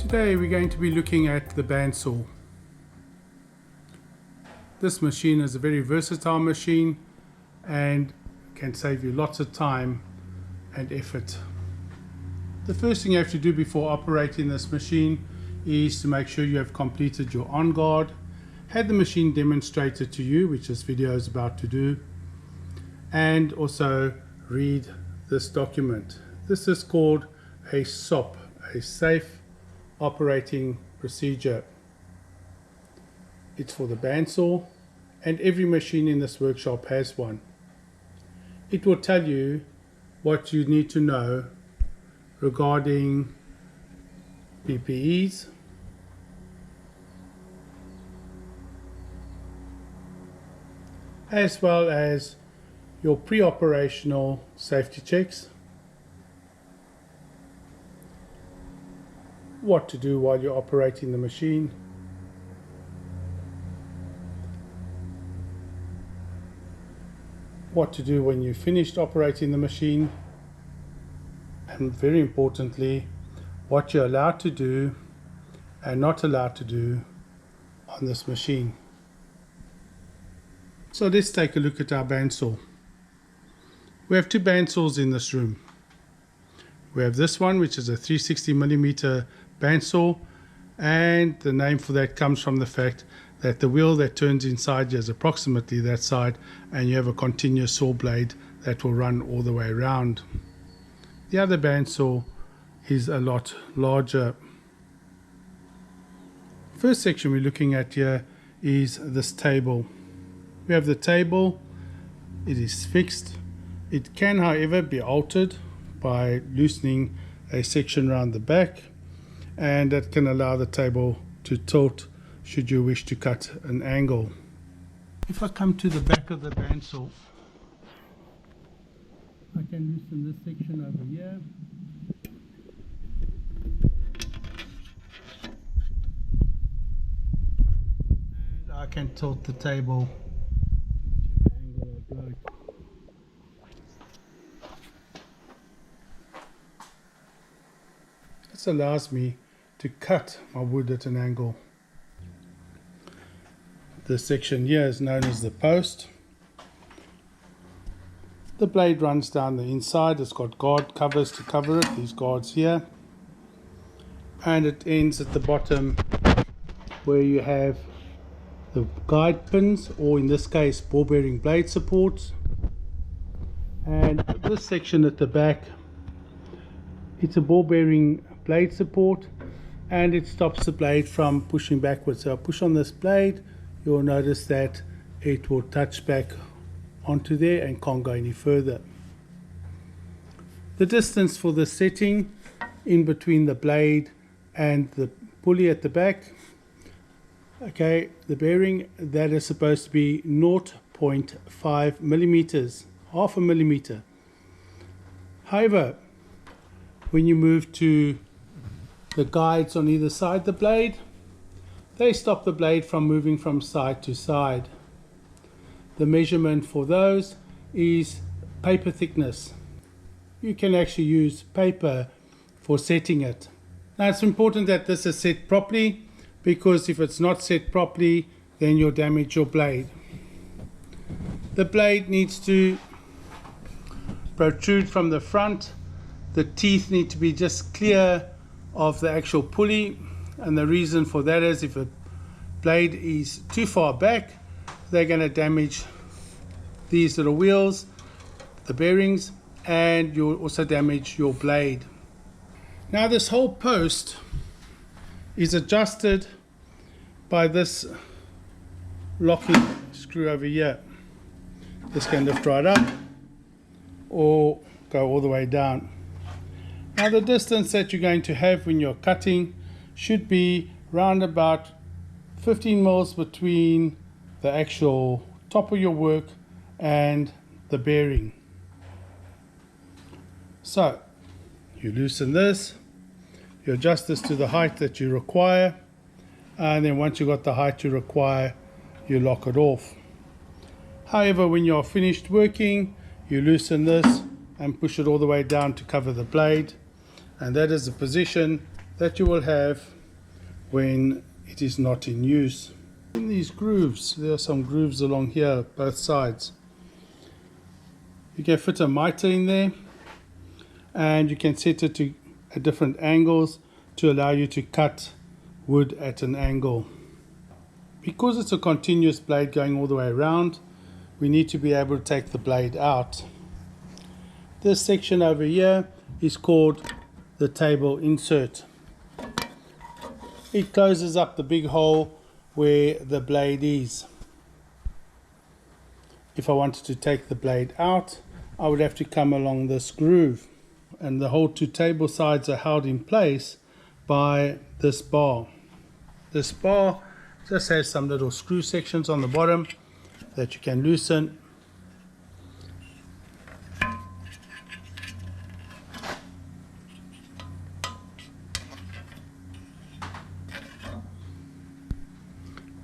Today we're going to be looking at the bandsaw. This machine is a very versatile machine and can save you lots of time and effort. The first thing you have to do before operating this machine is to make sure you have completed your on guard, had the machine demonstrated to you, which this video is about to do, and also read this document. This is called a SOP, a Safe Operating Procedure. It's for the bandsaw, and every machine in this workshop has one. It will tell you what you need to know regarding PPEs, as well as your pre-operational safety checks, what to do while you're operating the machine, what to do when you've finished operating the machine, and very importantly, what you're allowed to do and not allowed to do on this machine. So let's take a look at our bandsaw. We have two bandsaws in this room. We have this one, which is a 360mm bandsaw, and the name for that comes from the fact that the wheel that turns inside you is approximately that side, and you have a continuous saw blade that will run all the way around. The other bandsaw is a lot larger. First section we're looking at here is this table. We have the table. It is fixed. It can, however, be altered by loosening a section around the back, and that can allow the table to tilt should you wish to cut an angle. If I come to the back of the bandsaw, I can loosen this section over here. And I can tilt the table to whichever angle I'd like. This allows me to cut my wood at an angle. This section here is known as the post. The blade runs down the inside. It's got guard covers to cover it, these guards here. And it ends at the bottom where you have the guide pins, or in this case ball bearing blade supports. And this section at the back, it's a ball bearing blade support, and it stops the blade from pushing backwards. So I push on this blade, you'll notice that it will touch back onto there and can't go any further. The distance for the setting in between the blade and the pulley at the back, okay, the bearing, that is supposed to be 0.5 millimeters, half a millimeter. However, when you move to the guides on either side of the blade, they stop the blade from moving from side to side. The measurement for those is paper thickness. You can actually use paper for setting it. Now it's important that this is set properly, because if it's not set properly, then you'll damage your blade. The blade needs to protrude from the front. The teeth need to be just clear of the actual pulley, and the reason for that is if a blade is too far back, they're going to damage these little wheels, the bearings, and you'll also damage your blade. Now this whole post is adjusted by this locking screw over here. This can lift right up or go all the way down. Now the distance that you're going to have when you're cutting should be round about 15 mils between the actual top of your work and the bearing. So you loosen this, you adjust this to the height that you require, and then once you've got the height you require, you lock it off. However, when you're finished working, you loosen this and push it all the way down to cover the blade, and that is the position that you will have when it is not in use. In these grooves, there are some grooves along here, both sides. You can fit a mitre in there, and you can set it at different angles to allow you to cut wood at an angle. Because it's a continuous blade going all the way around, we need to be able to take the blade out. This section over here is called the table insert. It closes up the big hole where the blade is. If I wanted to take the blade out, I would have to come along this groove, and the whole two table sides are held in place by this bar. This bar just has some little screw sections on the bottom that you can loosen.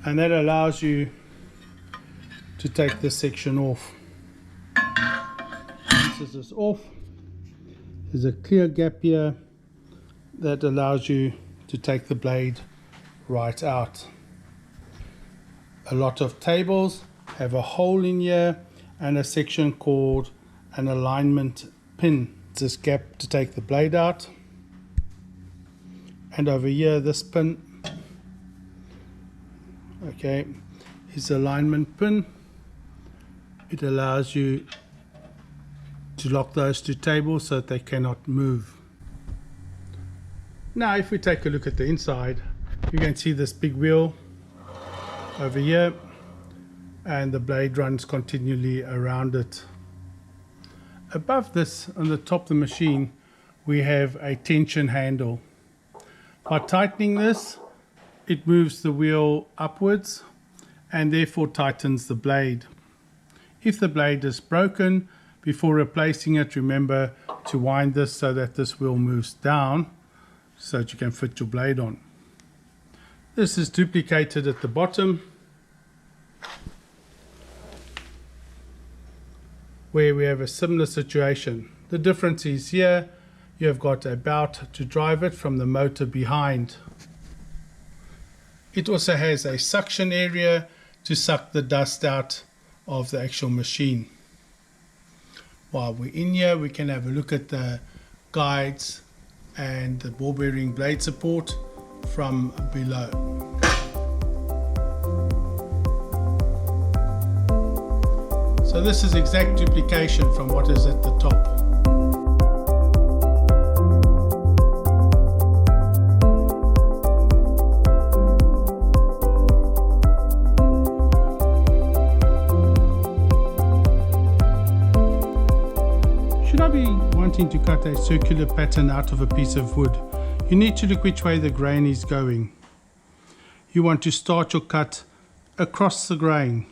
And that allows you to take this section off. This is off. There's a clear gap here that allows you to take the blade right out. A lot of tables have a hole in here and a section called an alignment pin. This gap to take the blade out. And over here, this pin, okay, is the alignment pin. It allows you to lock those two tables so that they cannot move. Now if we take a look at the inside, you can see this big wheel over here, and the blade runs continually around it. Above this, on the top of the machine, we have a tension handle. By tightening this, it moves the wheel upwards and therefore tightens the blade. If the blade is broken, before replacing it, remember to wind this so that this wheel moves down so that you can fit your blade on. This is duplicated at the bottom, where we have a similar situation. The difference is here you have got a bout to drive it from the motor behind. It also has a suction area to suck the dust out of the actual machine. While we're in here, we can have a look at the guides and the ball bearing blade support from below. So this is exact duplication from what is at the top. Should I be wanting to cut a circular pattern out of a piece of wood, you need to look which way the grain is going. You want to start your cut across the grain.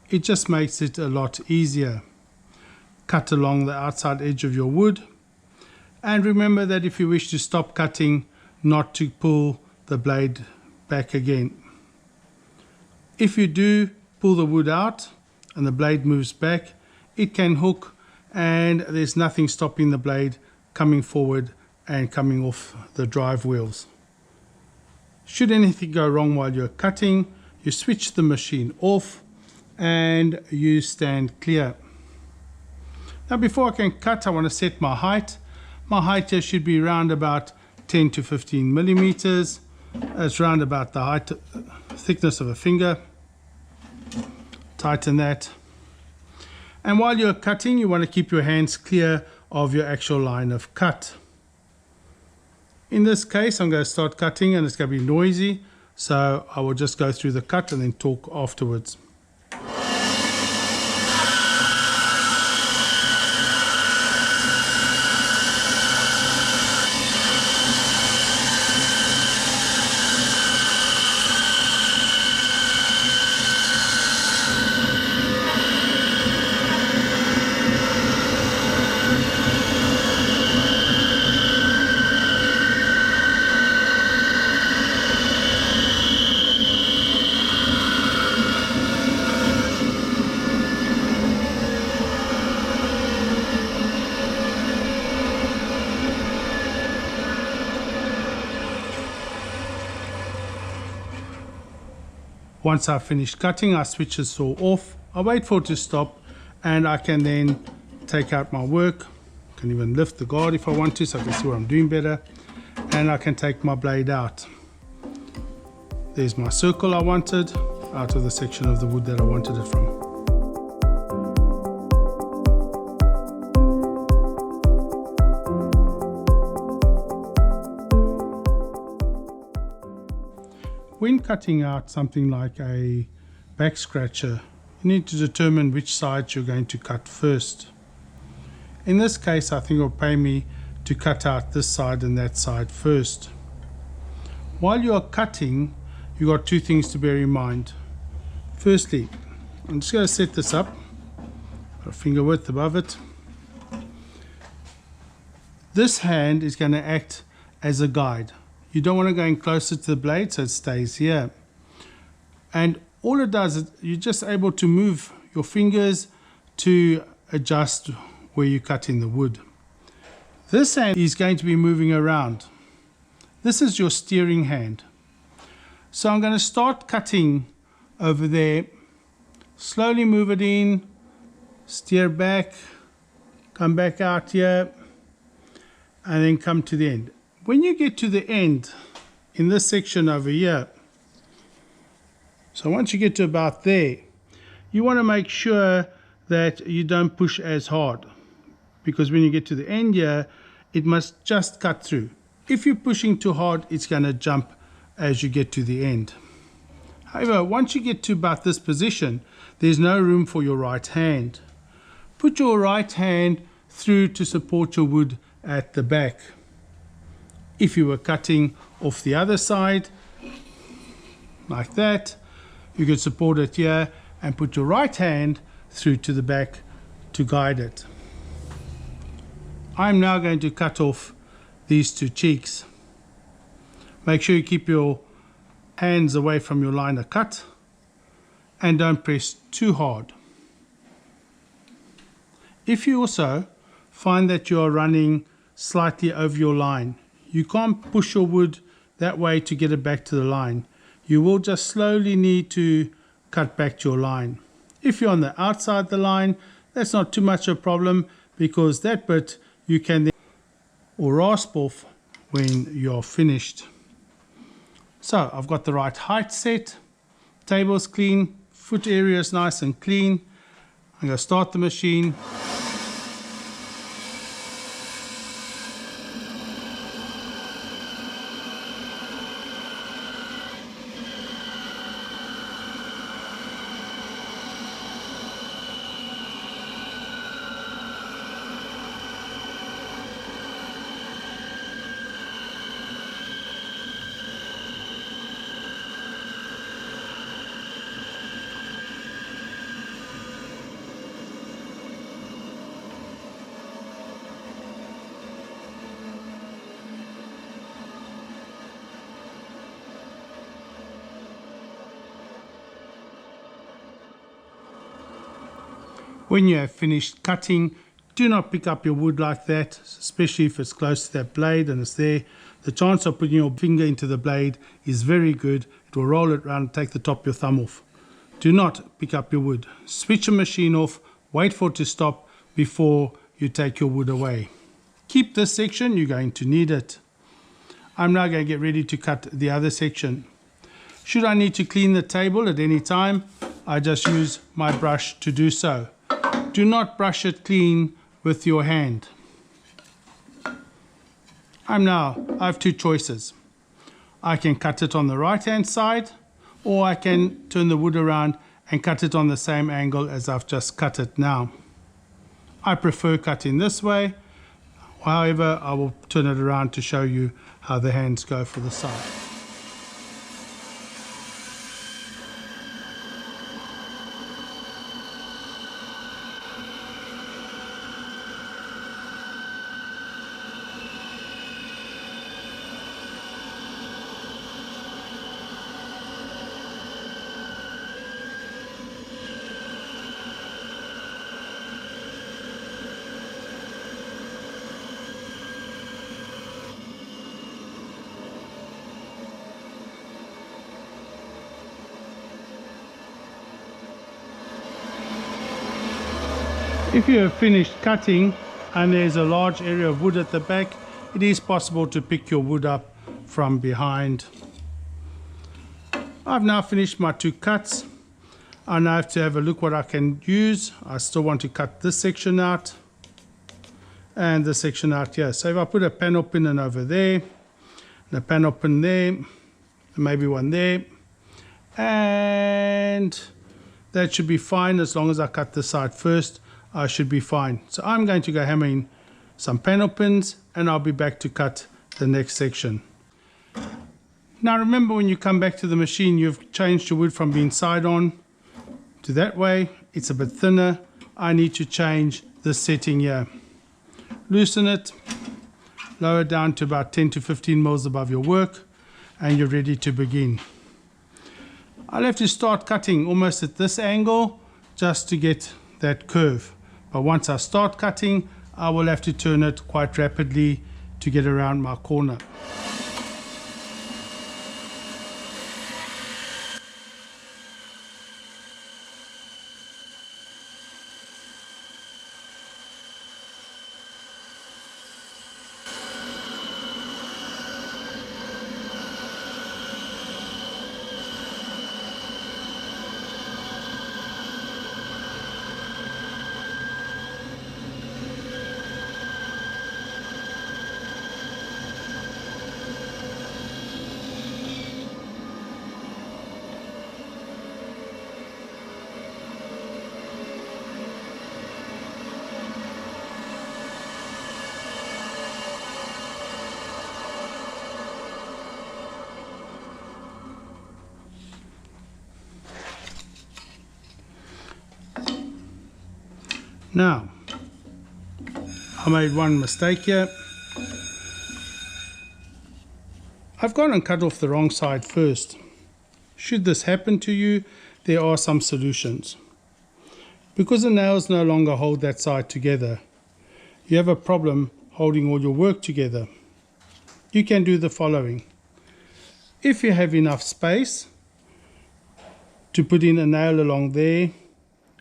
It just makes it a lot easier. Cut along the outside edge of your wood, and remember that if you wish to stop cutting, not to pull the blade back again. If you do pull the wood out and the blade moves back, it can hook, and there's nothing stopping the blade coming forward and coming off the drive wheels. Should anything go wrong while you're cutting, you switch the machine off and you stand clear. Now before I can cut, I want to set my height. My height here should be around about 10 to 15 millimeters. That's around about the height, thickness of a finger. Tighten that. And while you're cutting, you want to keep your hands clear of your actual line of cut. In this case, I'm going to start cutting and it's going to be noisy, so I will just go through the cut and then talk afterwards. Once I've finished cutting, I switch the saw off, I wait for it to stop, and I can then take out my work. I can even lift the guard if I want to, so I can see what I'm doing better, and I can take my blade out. There's my circle I wanted, out of the section of the wood that I wanted it from. When cutting out something like a back scratcher, you need to determine which side you're going to cut first. In this case, I think it'll pay me to cut out this side and that side first. While you are cutting, you've got two things to bear in mind. Firstly, I'm just going to set this up, a finger width above it. This hand is going to act as a guide. You don't want to go in closer to the blade, so it stays here. And all it does is you're just able to move your fingers to adjust where you cut in the wood. This hand is going to be moving around. This is your steering hand. So I'm going to start cutting over there, slowly move it in, steer back, come back out here, and then come to the end. When you get to the end in this section over here, so once you get to about there, you want to make sure that you don't push as hard, because when you get to the end here, it must just cut through. If you're pushing too hard, it's going to jump as you get to the end. However, once you get to about this position, there's no room for your right hand. Put your right hand through to support your wood at the back. If you were cutting off the other side, like that, you could support it here and put your right hand through to the back to guide it. I'm now going to cut off these two cheeks. Make sure you keep your hands away from your line of cut and don't press too hard. If you also find that you are running slightly over your line, you can't push your wood that way to get it back to the line. You will just slowly need to cut back to your line. If you're on the outside the line, that's not too much of a problem, because that bit you can then or rasp off when you're finished. So I've got the right height set, table's clean, foot area is nice and clean. I'm going to start the machine. When you have finished cutting, do not pick up your wood like that, especially if it's close to that blade and it's there. The chance of putting your finger into the blade is very good. It will roll it around and take the top of your thumb off. Do not pick up your wood. Switch the machine off, wait for it to stop before you take your wood away. Keep this section, you're going to need it. I'm now going to get ready to cut the other section. Should I need to clean the table at any time, I just use my brush to do so. Do not brush it clean with your hand. I have two choices. I can cut it on the right hand side, or I can turn the wood around and cut it on the same angle as I've just cut it now. I prefer cutting this way. However, I will turn it around to show you how the hands go for the side. If you have finished cutting and there's a large area of wood at the back, it is possible to pick your wood up from behind. I've now finished my 2 cuts. I now have to have a look what I can use. I still want to cut this section out and this section out here. So if I put a panel pin in over there, and a panel pin there, and maybe one there, and that should be fine. As long as I cut this side first, I should be fine. So I'm going to go hammer in some panel pins and I'll be back to cut the next section. Now remember, when you come back to the machine, you've changed your wood from being side on to that way. It's a bit thinner. I need to change this setting here. Loosen it, lower down to about 10 to 15 mils above your work, and you're ready to begin. I'll have to start cutting almost at this angle just to get that curve. But once I start cutting, I will have to turn it quite rapidly to get around my corner. Now, I made one mistake here. I've gone and cut off the wrong side first. Should this happen to you, there are some solutions. Because the nails no longer hold that side together, you have a problem holding all your work together. You can do the following. If you have enough space to put in a nail along there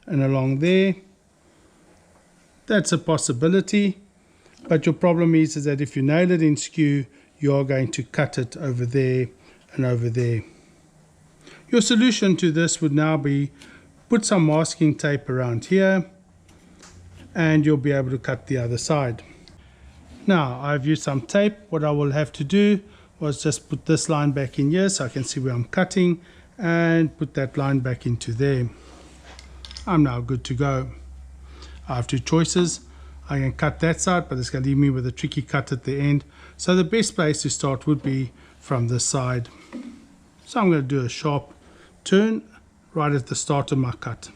and along there, that's a possibility, but your problem is that if you nail it in skew, you are going to cut it over there and over there. Your solution to this would now be put some masking tape around here and you'll be able to cut the other side. Now I've used some tape. What I will have to do was just put this line back in here so I can see where I'm cutting and put that line back into there. I'm now good to go. I have 2 choices. I can cut that side, but it's going to leave me with a tricky cut at the end. So the best place to start would be from this side. So I'm going to do a sharp turn right at the start of my cut.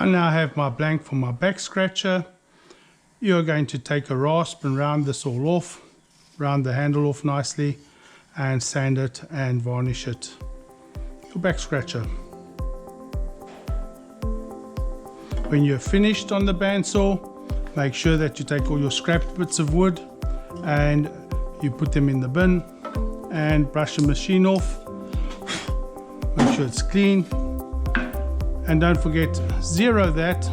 I now have my blank for my back scratcher. You're going to take a rasp and round this all off, round the handle off nicely, and sand it and varnish it. Your back scratcher. When you're finished on the bandsaw, make sure that you take all your scrap bits of wood and you put them in the bin and brush the machine off. Make sure it's clean. And don't forget, zero that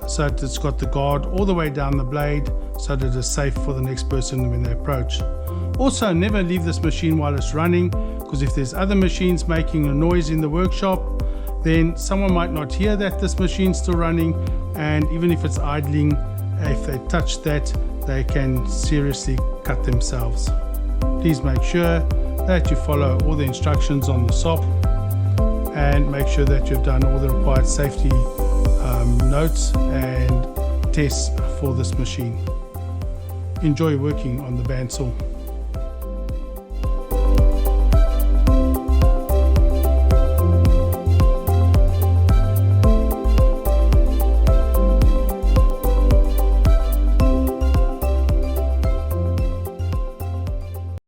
so that it's got the guard all the way down the blade so that it's safe for the next person when they approach. Also, never leave this machine while it's running, because if there's other machines making a noise in the workshop, then someone might not hear that this machine's still running, and even if it's idling, if they touch that, they can seriously cut themselves. Please make sure that you follow all the instructions on the SOP and make sure that you've done all the required safety notes and tests for this machine. Enjoy working on the bandsaw.